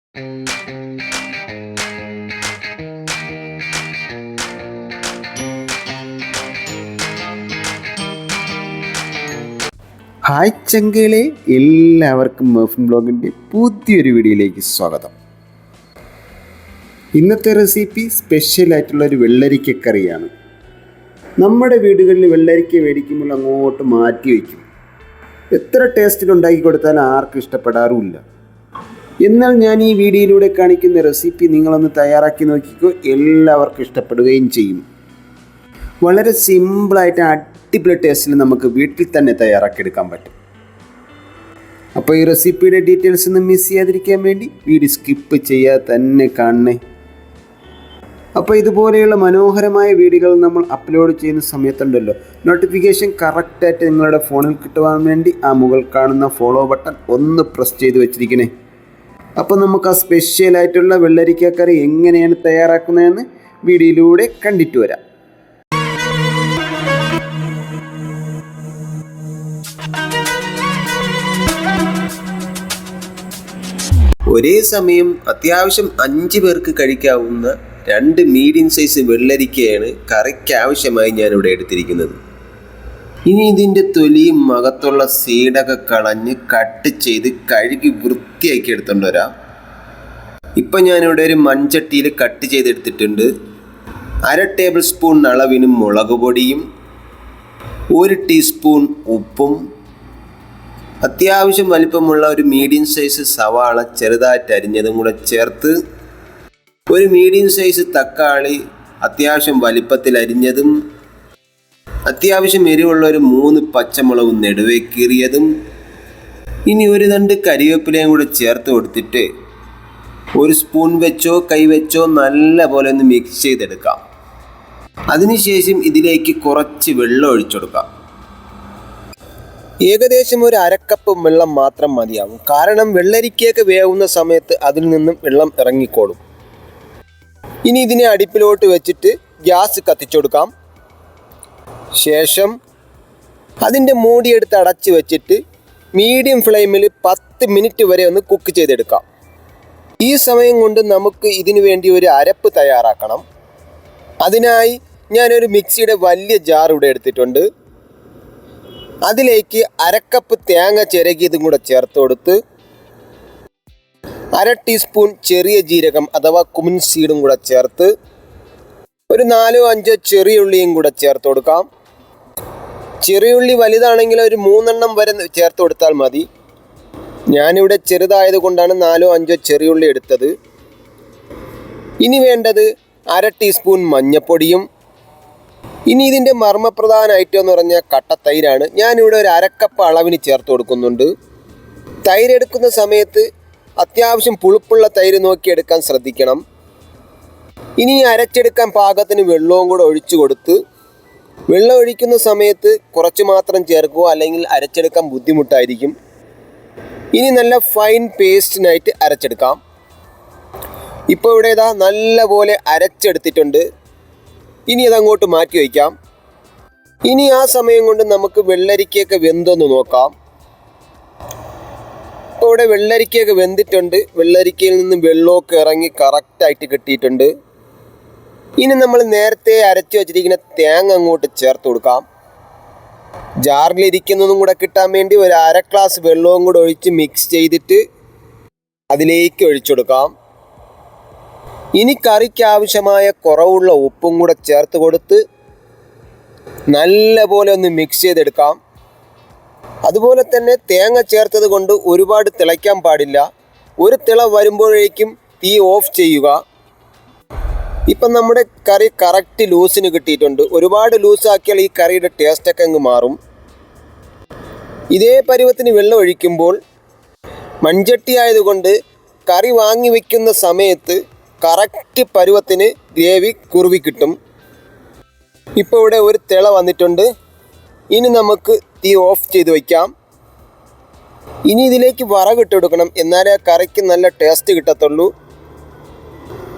Hi ചങ്കളെ, എല്ലാവർക്കും മർഫിൻ ബ്ലോഗിൻ്റെ പുതിയൊരു വീഡിയോയിലേക്ക് സ്വാഗതം. ഇന്നത്തെ റെസിപ്പി സ്പെഷ്യലായിട്ടുള്ളൊരു വെള്ളരിക്കക്കറിയാണ്. നമ്മുടെ വീടുകളിൽ വെള്ളരിക്ക മേടിക്കുമ്പോൾ അങ്ങോട്ട് മാറ്റി വയ്ക്കും. എത്ര ടേസ്റ്റിൽ ഉണ്ടാക്കി കൊടുത്താലും ആർക്കും ഇഷ്ടപ്പെടാറുമില്ല. എന്നാൽ ഞാൻ ഈ വീഡിയോയിലൂടെ കാണിക്കുന്ന റെസിപ്പി നിങ്ങളൊന്ന് തയ്യാറാക്കി നോക്കിക്കോ, എല്ലാവർക്കും ഇഷ്ടപ്പെടുകയും ചെയ്യും. വളരെ സിമ്പിളായിട്ട് അടിപൊളി ടേസ്റ്റിൽ നമുക്ക് വീട്ടിൽ തന്നെ തയ്യാറാക്കിയെടുക്കാൻ പറ്റും. അപ്പോൾ ഈ റെസിപ്പിയുടെ ഡീറ്റെയിൽസ് ഒന്നും മിസ് ചെയ്യാതിരിക്കാൻ വേണ്ടി വീഡിയോ സ്കിപ്പ് ചെയ്യാതെ തന്നെ കാണണേ. അപ്പോൾ ഇതുപോലെയുള്ള മനോഹരമായ വീഡിയോകൾ നമ്മൾ അപ്ലോഡ് ചെയ്യുന്ന സമയത്തുണ്ടല്ലോ, നോട്ടിഫിക്കേഷൻ കറക്റ്റായിട്ട് നിങ്ങളുടെ ഫോണിൽ കിട്ടുവാൻ വേണ്ടി ആ മുകൾ കാണുന്ന ഫോളോ ബട്ടൺ ഒന്ന് പ്രസ് ചെയ്ത് വെച്ചിരിക്കണേ. അപ്പോൾ നമുക്ക് ആ സ്പെഷ്യലായിട്ടുള്ള വെള്ളരിക്കക്കറി എങ്ങനെയാണ് തയ്യാറാക്കുന്നതെന്ന് വീഡിയോയിലൂടെ കണ്ടിട്ട് വരാം. ഒരേ സമയം അത്യാവശ്യം 5 പേർക്ക് കഴിക്കാവുന്ന 2 മീഡിയം സൈസ് വെള്ളരിക്കയാണ് കറിക്ക് ആവശ്യമായി ഞാനിവിടെ എടുത്തിരിക്കുന്നത്. ഇനി ഇതിൻ്റെ തൊലിയും അകത്തുള്ള സീഡൊക്കെ കളഞ്ഞ് കട്ട് ചെയ്ത് കഴുകി വൃത്തിയാക്കി എടുത്തോണ്ട് വരാം. ഇപ്പം ഞാനിവിടെ ഒരു മൺചട്ടിയിൽ കട്ട് ചെയ്തെടുത്തിട്ടുണ്ട്. 1/2 ടേബിൾ സ്പൂൺ അളവിന് മുളക് പൊടിയും 1 ടീസ്പൂൺ ഉപ്പും അത്യാവശ്യം വലിപ്പമുള്ള ഒരു മീഡിയം സൈസ് സവാള ചെറുതായിട്ട് അരിഞ്ഞതും കൂടെ ചേർത്ത്, ഒരു മീഡിയം സൈസ് തക്കാളി അത്യാവശ്യം വലിപ്പത്തിൽ അരിഞ്ഞതും, അത്യാവശ്യം എരിവുള്ള ഒരു 3 പച്ചമുളകും നെടുവേ കീറിയതും, ഇനി ഒരു 2 കരിവേപ്പിലയും കൂടെ ചേർത്ത് കൊടുത്തിട്ട് 1 സ്പൂൺ വെച്ചോ കൈ വെച്ചോ നല്ല പോലെ ഒന്ന് മിക്സ് ചെയ്തെടുക്കാം. അതിനുശേഷം ഇതിലേക്ക് കുറച്ച് വെള്ളം ഒഴിച്ചെടുക്കാം. ഏകദേശം ഒരു 1/2 കപ്പ് വെള്ളം മാത്രം മതിയാവും. കാരണം വെള്ളരിക്കയൊക്കെ വേവുന്ന സമയത്ത് അതിൽ നിന്നും വെള്ളം ഇറങ്ങിക്കോളും. ഇനി ഇതിനെ അടുപ്പിലോട്ട് വെച്ചിട്ട് ഗ്യാസ് കത്തിച്ചെടുക്കാം. ശേഷം അതിൻ്റെ മൂടിയെടുത്ത് അടച്ച് വെച്ചിട്ട് മീഡിയം ഫ്ലെയിമിൽ 10 മിനിറ്റ് വരെ ഒന്ന് കുക്ക് ചെയ്തെടുക്കാം. ഈ സമയം കൊണ്ട് നമുക്ക് ഇതിനു വേണ്ടി ഒരു അരപ്പ് തയ്യാറാക്കണം. അതിനായി ഞാനൊരു മിക്സിയുടെ വലിയ ജാർ ഇവിടെ എടുത്തിട്ടുണ്ട്. അതിലേക്ക് 1/2 കപ്പ് തേങ്ങ ചിരകിയതും കൂടെ ചേർത്ത് കൊടുത്ത് 1/2 ടീസ്പൂൺ ചെറിയ ജീരകം അഥവാ കുമിൻ സീഡും കൂടെ ചേർത്ത് ഒരു 4-5 ചെറിയ ഉള്ളിയും കൂടെ ചേർത്ത് കൊടുക്കാം. ചെറിയുള്ളി വലുതാണെങ്കിൽ ഒരു 3 എണ്ണം വരെ ചേർത്ത് കൊടുത്താൽ മതി. ഞാനിവിടെ ചെറുതായത് കൊണ്ടാണ് 4-5 ചെറിയുള്ളി എടുത്തത്. ഇനി വേണ്ടത് 1/2 ടീസ്പൂൺ മഞ്ഞൾപ്പൊടിയും. ഇനി ഇതിൻ്റെ മർമ്മപ്രധാന ഐറ്റം എന്ന് പറഞ്ഞാൽ കട്ടത്തൈരാണ്. ഞാനിവിടെ ഒരു 1/2 കപ്പ് അളവിന് ചേർത്ത് കൊടുക്കുന്നുണ്ട്. തൈര് എടുക്കുന്ന സമയത്ത് അത്യാവശ്യം പുളിപ്പുള്ള തൈര് നോക്കിയെടുക്കാൻ ശ്രദ്ധിക്കണം. ഇനി അരച്ചെടുക്കാൻ പാകത്തിന് വെള്ളവും കൂടെ ഒഴിച്ചു കൊടുത്ത്, വെള്ളം ഒഴിക്കുന്ന സമയത്ത് കുറച്ച് മാത്രം ചേർക്കുക, അല്ലെങ്കിൽ അരച്ചെടുക്കാൻ ബുദ്ധിമുട്ടായിരിക്കും. ഇനി നല്ല ഫൈൻ പേസ്റ്റിനായിട്ട് അരച്ചെടുക്കാം. ഇപ്പോൾ ഇവിടെ ഇതാ നല്ല പോലെ അരച്ചെടുത്തിട്ടുണ്ട്. ഇനി അതങ്ങോട്ട് മാറ്റി വയ്ക്കാം. ഇനി ആ സമയം കൊണ്ട് നമുക്ക് വെള്ളരിക്കയൊക്കെ വെന്തൊന്ന് നോക്കാം. ഇപ്പോൾ ഇവിടെ വെള്ളരിക്കയൊക്കെ വെന്തിട്ടുണ്ട്. വെള്ളരിക്കയിൽ നിന്ന് വെള്ളമൊക്കെ ഇറങ്ങി കറക്റ്റായിട്ട് കിട്ടിയിട്ടുണ്ട്. ഇനി നമ്മൾ നേരത്തെ അരച്ചു വച്ചിരിക്കുന്ന തേങ്ങ അങ്ങോട്ട് ചേർത്ത് കൊടുക്കാം. ജാറിലിരിക്കുന്നതും കൂടെ കിട്ടാൻ വേണ്ടി ഒരു 1/2 ഗ്ലാസ് വെള്ളവും കൂടെ ഒഴിച്ച് മിക്സ് ചെയ്തിട്ട് അതിലേക്ക് ഒഴിച്ചു കൊടുക്കാം. ഇനി കറിക്ക് ആവശ്യമായ കുറവുള്ള ഉപ്പും കൂടെ ചേർത്ത് കൊടുത്ത് നല്ല പോലെ ഒന്ന് മിക്സ് ചെയ്തെടുക്കാം. അതുപോലെ തന്നെ തേങ്ങ ചേർത്തത് കൊണ്ട് ഒരുപാട് തിളയ്ക്കാൻ പാടില്ല. ഒരു തിള വരുമ്പോഴേക്കും തീ ഓഫ് ചെയ്യുക. ഇപ്പം നമ്മുടെ കറി കറക്റ്റ് ലൂസിന് കിട്ടിയിട്ടുണ്ട്. ഒരുപാട് ലൂസാക്കിയാൽ ഈ കറിയുടെ ടേസ്റ്റൊക്കെ അങ്ങ് മാറും. ഇതേ പരുവത്തിന് വെള്ളം ഒഴിക്കുമ്പോൾ മൺചട്ടി ആയതുകൊണ്ട് കറി വാങ്ങി വയ്ക്കുന്ന സമയത്ത് കറക്റ്റ് പരുവത്തിന് ഗ്രേവി കുറുവി കിട്ടും. ഇപ്പോൾ ഇവിടെ ഒരു തിള വന്നിട്ടുണ്ട്. ഇനി നമുക്ക് തീ ഓഫ് ചെയ്ത് വയ്ക്കാം. ഇനി ഇതിലേക്ക് വിറകിട്ട് കൊടുക്കണം, എന്നാലേ ആ കറിക്ക് നല്ല ടേസ്റ്റ് കിട്ടത്തുള്ളൂ.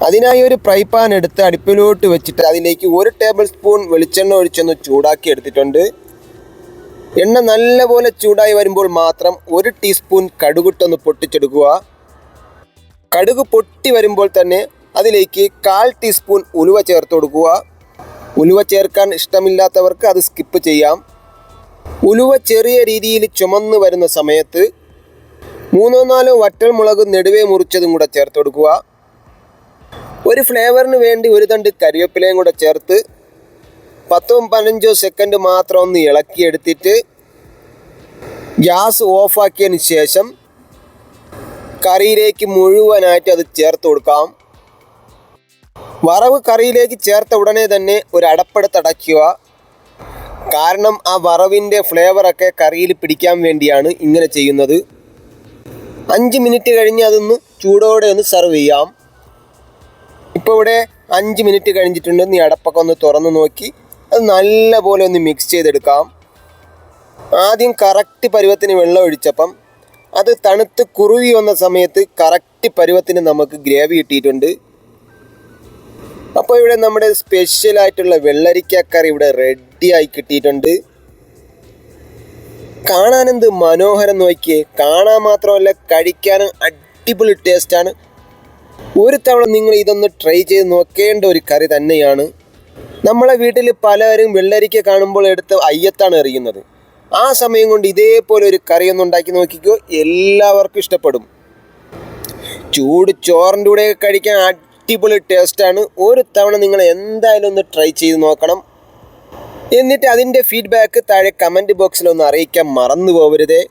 അതിനായി ഒരു ഫ്രൈ പാൻ എടുത്ത് അടുപ്പിലോട്ട് വെച്ചിട്ട് അതിലേക്ക് 1 ടേബിൾ സ്പൂൺ വെളിച്ചെണ്ണ ഒഴിച്ചൊന്ന് ചൂടാക്കി എടുത്തിട്ടുണ്ട്. എണ്ണ നല്ലപോലെ ചൂടായി വരുമ്പോൾ മാത്രം 1 ടീസ്പൂൺ കടുകിട്ടൊന്ന് പൊട്ടിച്ചെടുക്കുക. കടുക് പൊട്ടി വരുമ്പോൾ തന്നെ അതിലേക്ക് 1/4 ടീസ്പൂൺ ഉലുവ ചേർത്ത് കൊടുക്കുക. ഉലുവ ചേർക്കാൻ ഇഷ്ടമില്ലാത്തവർക്ക് അത് സ്കിപ്പ് ചെയ്യാം. ഉലുവ ചെറിയ രീതിയിൽ ചുമന്ന് വരുന്ന സമയത്ത് 3-4 വറ്റൽമുളക് നെടുവേ മുറിച്ചതും കൂടെ ചേർത്ത് കൊടുക്കുക. ഒരു ഫ്ലേവറിന് വേണ്ടി ഒരു തണ്ട് കരിവേപ്പിലയും കൂടെ ചേർത്ത് 10-15 സെക്കൻഡ് മാത്രം ഒന്ന് ഇളക്കിയെടുത്തിട്ട് ഗ്യാസ് ഓഫാക്കിയതിന് ശേഷം കറിയിലേക്ക് മുഴുവനായിട്ട് അത് ചേർത്ത് കൊടുക്കാം. വറവ് കറിയിലേക്ക് ചേർത്ത ഉടനെ തന്നെ ഒരു അടപ്പെടുത്ത് അടയ്ക്കുക. കാരണം ആ വറവിൻ്റെ ഫ്ലേവറൊക്കെ കറിയിൽ പിടിക്കാൻ വേണ്ടിയാണ് ഇങ്ങനെ ചെയ്യുന്നത്. 5 മിനിറ്റ് കഴിഞ്ഞ് അതൊന്ന് ചൂടോടെ ഒന്ന് സെർവ് ചെയ്യാം. ഇപ്പോൾ ഇവിടെ 5 മിനിറ്റ് കഴിഞ്ഞിട്ടുണ്ട്. ഈ അടപ്പൊക്കെ ഒന്ന് തുറന്ന് നോക്കി അത് നല്ല പോലെ ഒന്ന് മിക്സ് ചെയ്തെടുക്കാം. ആദ്യം കറക്റ്റ് പരുവത്തിന് വെള്ളം ഒഴിച്ചപ്പം അത് തണുത്ത് കുറുകി വന്ന സമയത്ത് കറക്റ്റ് പരുവത്തിന് നമുക്ക് ഗ്രേവി കിട്ടിയിട്ടുണ്ട്. അപ്പോൾ ഇവിടെ നമ്മുടെ സ്പെഷ്യലായിട്ടുള്ള വെള്ളരിക്കക്കറി ഇവിടെ റെഡിയായി കിട്ടിയിട്ടുണ്ട്. കാണാനെന്ത് മനോഹരം നോക്കിയേ. കാണാൻ മാത്രമല്ല കഴിക്കാനും അടിപൊളി ടേസ്റ്റാണ്. ഒരു തവണ നിങ്ങൾ ഇതൊന്ന് ട്രൈ ചെയ്ത് നോക്കേണ്ട ഒരു കറി തന്നെയാണ്. നമ്മളെ വീട്ടിൽ പലരും വെള്ളരിക്ക കാണുമ്പോൾ എടുത്ത് അയ്യത്താണ് എറിയുന്നത്. ആ സമയം കൊണ്ട് ഇതേപോലെ ഒരു കറിയൊന്നും ഉണ്ടാക്കി നോക്കിക്കോ, എല്ലാവർക്കും ഇഷ്ടപ്പെടും. ചൂട് ചോറിൻ്റെ കൂടെ കഴിക്കാൻ അടിപൊളി ടേസ്റ്റാണ്. ഒരു തവണ നിങ്ങൾ എന്തായാലും ഒന്ന് ട്രൈ ചെയ്ത് നോക്കണം. എന്നിട്ട് അതിൻ്റെ ഫീഡ്ബാക്ക് താഴെ കമൻറ്റ് ബോക്സിൽ ഒന്ന് അറിയിക്കാൻ മറന്നു പോകരുതേ.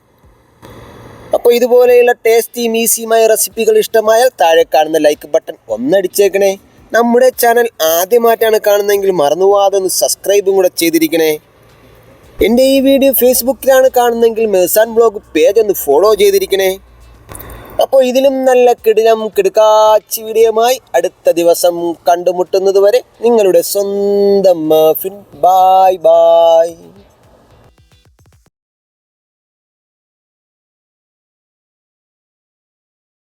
അപ്പോൾ ഇതുപോലെയുള്ള ടേസ്റ്റിയും ഈസിയുമായ റെസിപ്പികൾ ഇഷ്ടമായാൽ താഴെ കാണുന്ന ലൈക്ക് ബട്ടൺ ഒന്നടിച്ചേക്കണേ. നമ്മുടെ ചാനൽ ആദ്യമായിട്ടാണ് കാണുന്നതെങ്കിൽ മറന്നുപോകാതെ ഒന്ന് സബ്സ്ക്രൈബും കൂടെ ചെയ്തിരിക്കണേ. എൻ്റെ ഈ വീഡിയോ ഫേസ്ബുക്കിലാണ് കാണുന്നതെങ്കിൽ മെഹ്സാൻ ബ്ലോഗ് പേജ് ഒന്ന് ഫോളോ ചെയ്തിരിക്കണേ. അപ്പോൾ ഇതിലും നല്ല കിടുക്കാച്ചി വീഡിയോയുമായി അടുത്ത ദിവസം കണ്ടുമുട്ടുന്നത് വരെ നിങ്ങളുടെ സ്വന്തം മാഫിൻ. Bye bye.